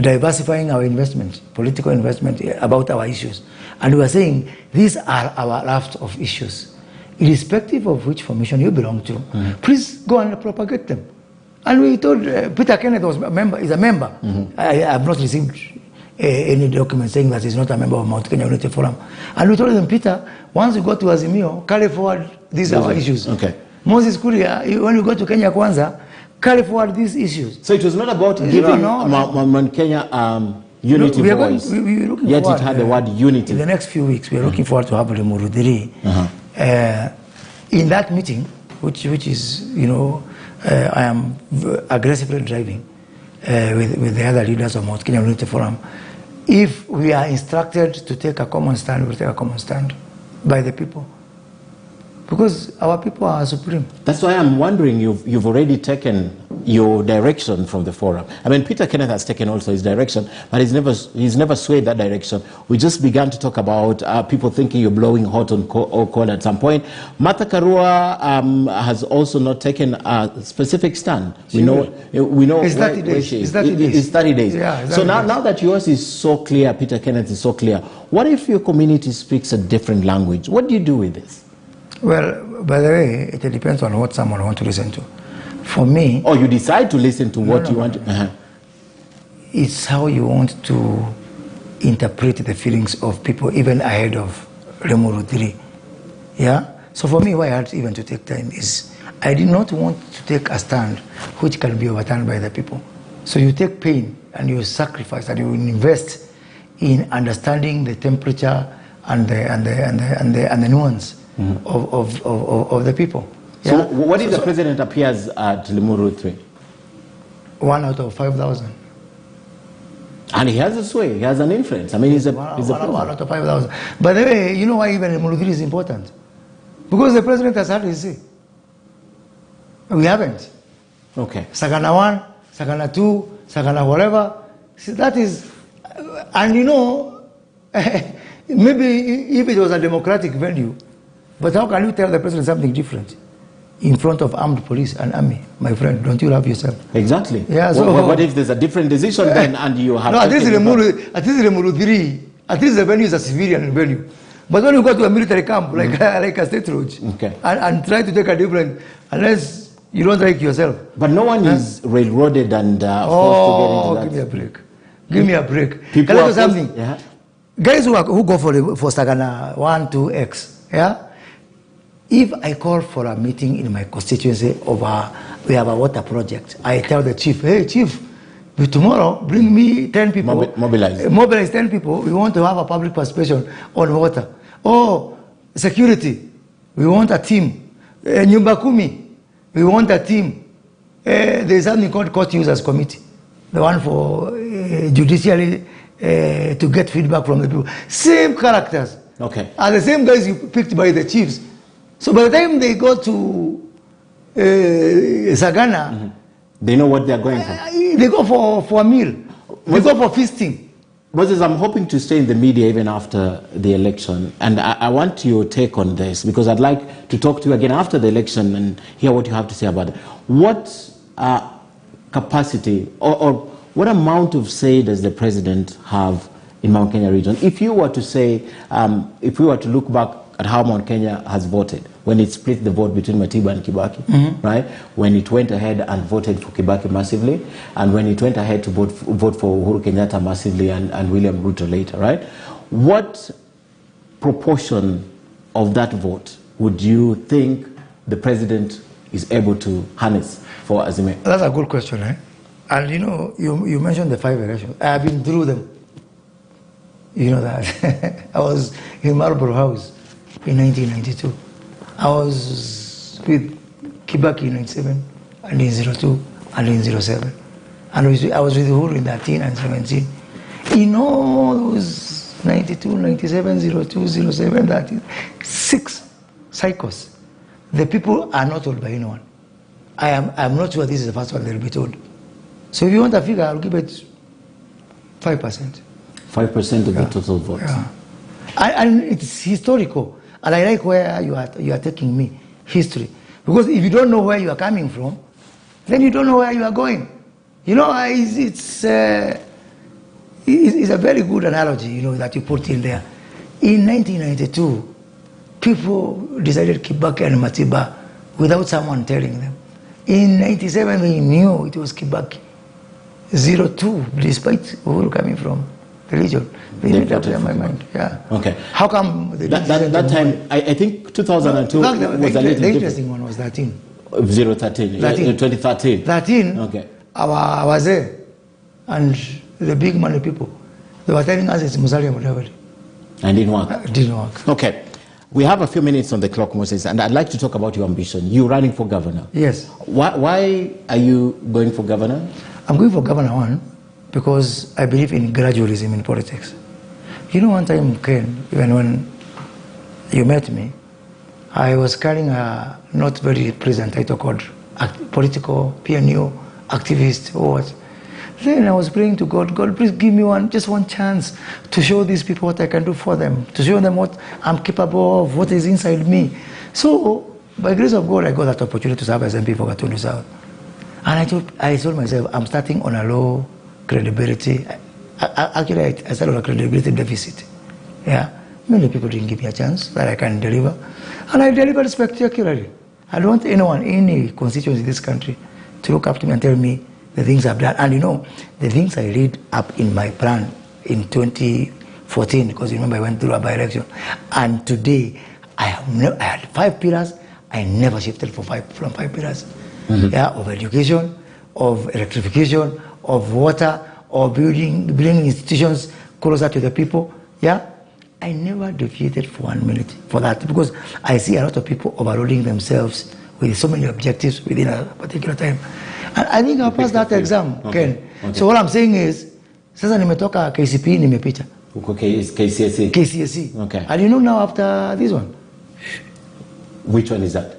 diversifying our investment, political investment, about our issues. And we were saying, these are our raft of issues. Irrespective of which formation you belong to, please go and propagate them. And we told Peter Kenneth is a member. I have not received any document saying that he's not a member of Mount Kenya Unity Forum. And we told him, Peter, once you go to Azimio, carry forward these are our issues. Okay. Moses Kuria, when you go to Kenya Kwanza, carry forward these issues. So it was not about giving Mount Kenya unity voice. Yet it had the word unity. In the next few weeks, we are looking forward to have Rimurudiri. In that meeting, which is, you know, I am aggressively driving with the other leaders of Mount Kenya Unity Forum. If we are instructed to take a common stand, we will take a common stand by the people. Because our people are supreme. That's why I'm wondering, you've already taken your direction from the forum. I mean, Peter Kenneth has taken also his direction, but he's never swayed that direction. We just began to talk about people thinking you're blowing hot or cold at some point. Martha Karua has also not taken a specific stand. We know it's 30 days. It's 30 days. It's 30 days. Yeah, so now that yours is so clear, Peter Kenneth is so clear, what if your community speaks a different language? What do you do with this? Well, by the way, it depends on what someone wants to listen to. For me... Oh, you decide to listen to what you want to... It's how you want to interpret the feelings of people even ahead of Rimurudiri. Yeah? So for me, why I had even to take time is I did not want to take a stand which can be overturned by the people. So you take pain and you sacrifice and you invest in understanding the temperature and the nuance of the people. So yeah? What if the president appears at Limuru 3? 1 out of 5,000. And he has a sway, he has an influence. I mean, he's a one out of 5,000. By the way, you know why even Limuru 3 is important? Because the president has had his say. We haven't. Okay. Sagana 1, Sagana 2, Sagana whatever. See, that is, And you know, maybe if it was a democratic venue, but how can you tell the president something different in front of armed police and army? My friend, don't you love yourself? Exactly. Yeah, so what if there's a different decision then and you have... No, at least Remulu 3, at least the venue is a civilian venue. But when you go to a military camp, like a state road, and try to take a different, unless you don't like yourself. But no one is railroaded and forced to get into that. Give me a break. Give me a break. People Can I tell you something? Yeah. Guys who go for Sagana 1, 2X, yeah? If I call for a meeting in my constituency over, we have a water project, I tell the chief, hey chief, tomorrow bring me 10 people. Mobilize 10 people. We want to have a public participation on water. Oh, security. We want a team. Nyumba Kumi. We want a team. There's something called court users committee. The one for judicially to get feedback from the people. Same characters. Okay. Are the same guys you picked by the chiefs. So by the time they go to Sagana, they know what they're going for. They go for a meal. They go for feasting. Moses, I'm hoping to stay in the media even after the election. And I want your take on this, because I'd like to talk to you again after the election and hear what you have to say about it. What capacity or what amount of say does the president have in Mount Kenya region? If you were to say, if we were to look back at how Mount Kenya has voted, when it split the vote between Matiba and Kibaki, right? When it went ahead and voted for Kibaki massively, and when it went ahead to vote for Uhuru Kenyatta massively and William Ruto later, right? What proportion of that vote would you think the president is able to harness for Azimio? That's a good question, eh? And you know, you mentioned the 5 elections. I have been through them. You know that. I was in Marlborough House in 1992. I was with Kibaki in 97, and in 02, and in 07. And I was with Uhuru in 13 and 17. In all those 92, 97, 02, 07, 13, 6 cycles, the people are not told by anyone. I'm not sure this is the first one they'll be told. So if you want a figure, I'll give it 5%. 5% of the total votes. Yeah. And it's historical. And I like where you are taking me, history. Because if you don't know where you are coming from, then you don't know where you are going. You know, it's a very good analogy, you know, that you put in there. In 1992, people decided Kibaki and Matiba without someone telling them. In 97, they knew it was Kibaki. 02, despite Uhuru coming from the region. They made up their mind. Yeah. Okay. How come they that time? I think 2002 was a little different. The interesting one was 13. 2013. 13. Okay. I was there, and the big money people, they were telling us it's Musalia Mudavadi. And it didn't work. It didn't work. Okay. We have a few minutes on the clock, Moses, and I'd like to talk about your ambition. You're running for governor. Yes. Why are you going for governor? I'm going for governor, one, because I believe in gradualism in politics. You know, one time, Ken, even when you met me, I was carrying a not very pleasant title called political PNU activist or what. Then I was praying to God, God, please give me just one chance to show these people what I can do for them, to show them what I'm capable of, what is inside me. So, by grace of God, I got that opportunity to serve as MP for Gatundu South. And I told myself, I'm starting on a low credibility. Actually, I started on a credibility deficit. Yeah, many people didn't give me a chance that I can deliver. And I delivered spectacularly. I don't want anyone, any constituency in this country to look up to me and tell me the things I've done. And you know, the things I laid up in my plan in 2014, because you remember I went through a by-election. And today, I had 5 pillars. I never shifted from 5 pillars. Yeah, of education, of electrification, of water, of building institutions closer to the people. Yeah, I never deviated for 1 minute for that, because I see a lot of people overloading themselves with so many objectives within a particular time. And I think I'll pass that exam, Ken. Okay. So what I'm saying is, sasa nimetoka KCP nimepita. KCSE. KCSE. Okay. And you know now after this one, Which one is that?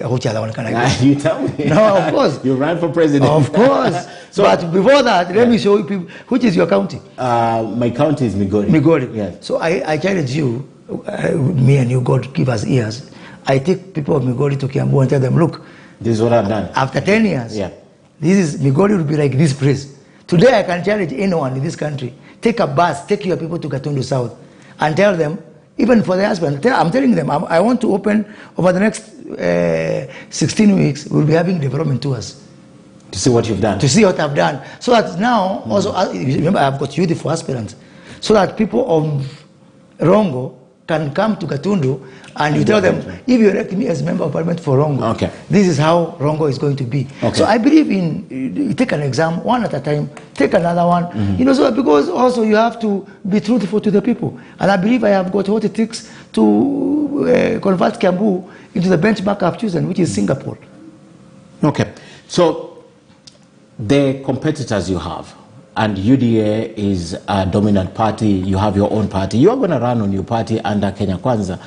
Which other one can I give? You tell me. No, of course. You ran for president. Of course. So, but before that, let me show you people. Which is your county? My county is Migori. Migori. Yes. So I challenge you, me and you, God give us ears. I take people of Migori to Kiambu and tell them, look, this is what I've done. After 10 years, yeah, this is Migori will be like this place. Today I can challenge anyone in this country. Take a bus, take your people to Gatundu South and tell them, even for the husband, I'm telling them, I want to open over the next 16 weeks, we'll be having development tours. To see what you've done. To see what I've done. So that now, also, remember I've got youth for aspirants. So that people of Rongo can come to Gatundu and you tell them, if you elect me as member of parliament for Rongo, okay, this is how Rongo is going to be. Okay. So I believe in, you take an exam, one at a time, take another one, you know, so because also you have to be truthful to the people. And I believe I have got what it takes to convert Kiambu into the benchmark I've chosen, which is Singapore. Okay. So the competitors you have, and UDA is a dominant party, you have your own party. You are going to run on your party under Kenya Kwanza.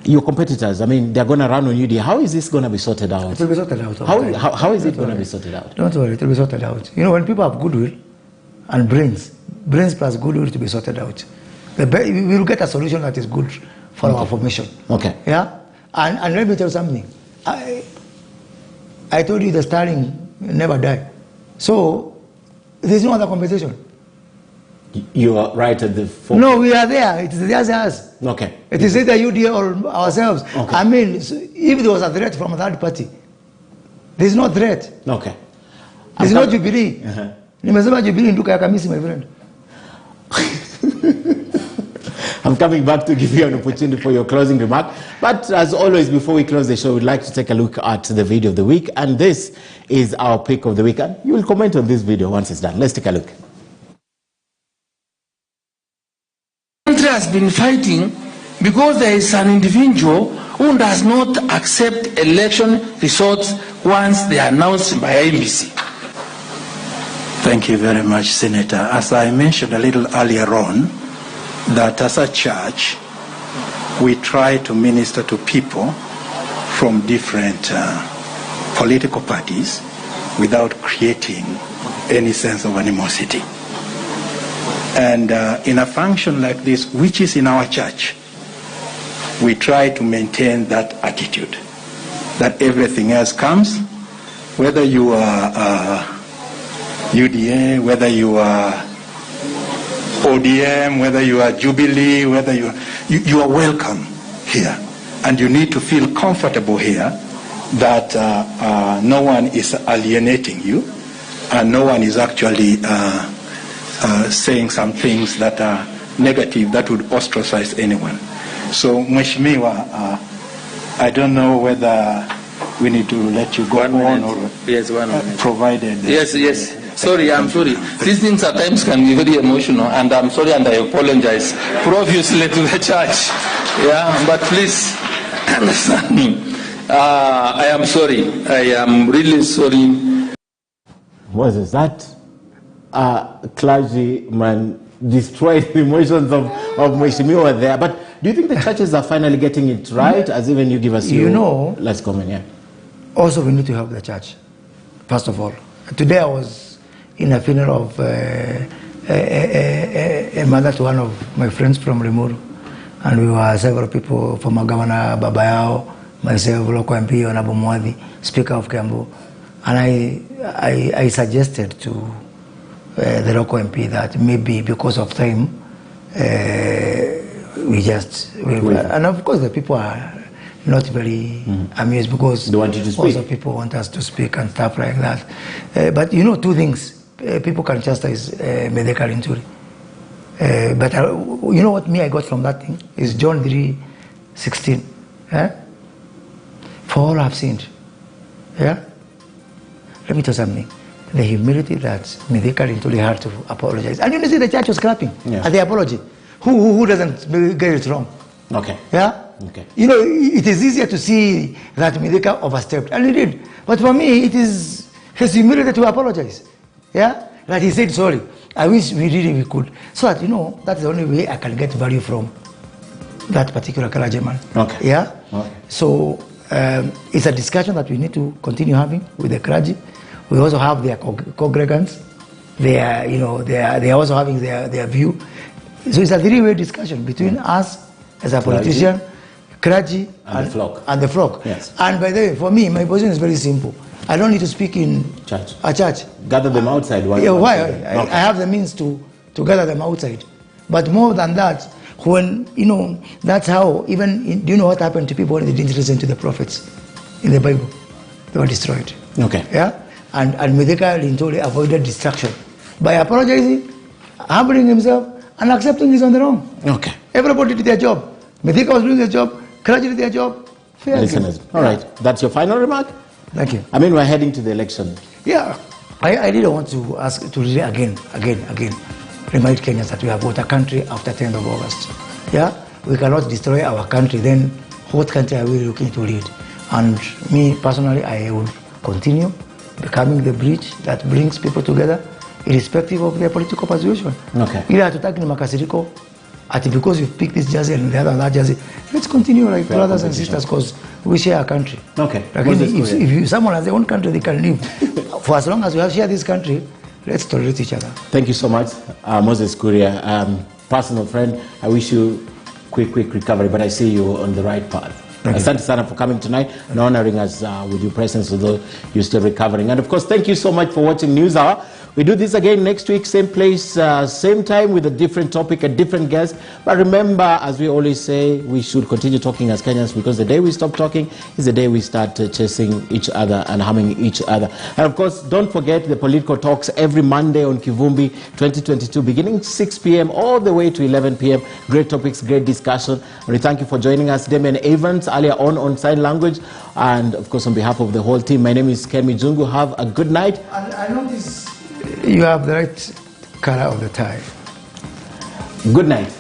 Your competitors, I mean, they're going to run on UDA. How is this going to be sorted out? It will be sorted out. How is it going to be sorted out? Don't worry, it will be sorted out. You know, when people have goodwill and brains plus goodwill to be sorted out, we will get a solution that is good for our formation. Okay. Yeah? And let me tell you something. I told you the Starling never died. So, there's no other competition. You are right at the forefront. No, we are there. It is just us. Okay. It is either UDA or ourselves. Okay. I mean, if there was a threat from a third party, there's no threat. Okay. There's no Jubilee. Nimesema Jubilee nduka ya kamisi, my friend. I'm coming back to give you an opportunity for your closing remark. But as always, before we close the show, we'd like to take a look at the video of the week. And this is our pick of the week. And you will comment on this video once it's done. Let's take a look. The country has been fighting because there is an individual who does not accept election results once they are announced by IEBC. Thank you very much, Senator. As I mentioned a little earlier on, that as a church, we try to minister to people from different political parties without creating any sense of animosity. And in a function like this, which is in our church, we try to maintain that attitude, that everything else comes, whether you are UDA, whether you are ODM, whether you are Jubilee, whether you are welcome here. And you need to feel comfortable here that no one is alienating you and no one is actually saying some things that are negative that would ostracize anyone. So, Mheshimiwa, I don't know whether we need to let you go on or yes, 1 minute. Provided. Yes. Sorry, I'm sorry. These things at times can be very emotional, and I'm sorry and I apologize profusely to the church. Yeah, but please understand me. I am sorry. I am really sorry. What is that? Clergyman destroyed the emotions of Mheshimiwa there. But do you think the churches are finally getting it right? As even you give us your... You know... Let's comment, yeah. Also, we need to help the church, first of all. Today I was in a funeral of a mother to one of my friends from Limuru. And we were several people, former Governor Babayao, myself, local MP, Honorable Mwadhi, Speaker of Kiambu. And I suggested to the local MP that maybe because of time, and of course the people are not very amused because they want you to speak. Also people want us to speak and stuff like that. But you know, two things. People can chastise medical injury. But you know what I got from that thing? Is John 3:16. For all have sinned. Yeah? Let me tell you something. The humility that medical injury had to apologize. And you see the church was clapping at the apology. Who doesn't get it wrong? Okay. Yeah? Okay. You know, it is easier to see that Medeka overstepped, and he did. But for me, it is his humility to apologize. Yeah? That he said sorry. I wish we could. So that, you know, that's the only way I can get value from that particular clergyman. Okay. Yeah? Okay. So, it's a discussion that we need to continue having with the clergy. We also have their congregants. They are also having their view. So it's a three-way discussion between us as a politician, clergy, and the flock. Yes. And by the way, for me, my position is very simple. I don't need to speak in a church. Gather them outside. Why? I have the means to gather them outside. But more than that, when, that's how, even, do you know what happened to people when they didn't listen to the prophets in the Bible? They were destroyed. Okay. Yeah? And Mordecai Lintole avoided destruction by apologizing, humbling himself, and accepting he's on the wrong. Okay. Everybody did their job. Mordecai was doing his job, clergy did their job. Listeners. All right. That's your final remark? Thank you. I mean, we're heading to the election. Yeah. I didn't want to ask to really again, remind Kenyans that we have got a country after 10th of August. Yeah? We cannot destroy our country. Then what country are we looking to lead? And me, personally, I will continue becoming the bridge that brings people together, irrespective of their political persuasion. Okay. Ile hatutaki ni makasiriko, ati because you pick this jersey and the other that jersey. Let's continue like brothers and sisters because we share a country. Okay. Like if someone has their own country, they can live. For as long as we have shared this country, let's tolerate each other. Thank you so much, Moses Kuria, personal friend. I wish you quick recovery, but I see you on the right path. Asante sana for coming tonight and honoring us with your presence, although you're still recovering. And of course, thank you so much for watching News Hour. We do this again next week, same place, same time, with a different topic, a different guest. But remember, as we always say, we should continue talking as Kenyans, because the day we stop talking is the day we start chasing each other and harming each other. And of course, don't forget the political talks every Monday on Kivumbi 2022, beginning 6 p.m. all the way to 11 p.m. Great topics, great discussion. And we thank you for joining us. Damian Evans earlier on sign language. And of course, on behalf of the whole team, my name is Kemi Jungu. Have a good night. And I notice you have the right color of the tie. Good night.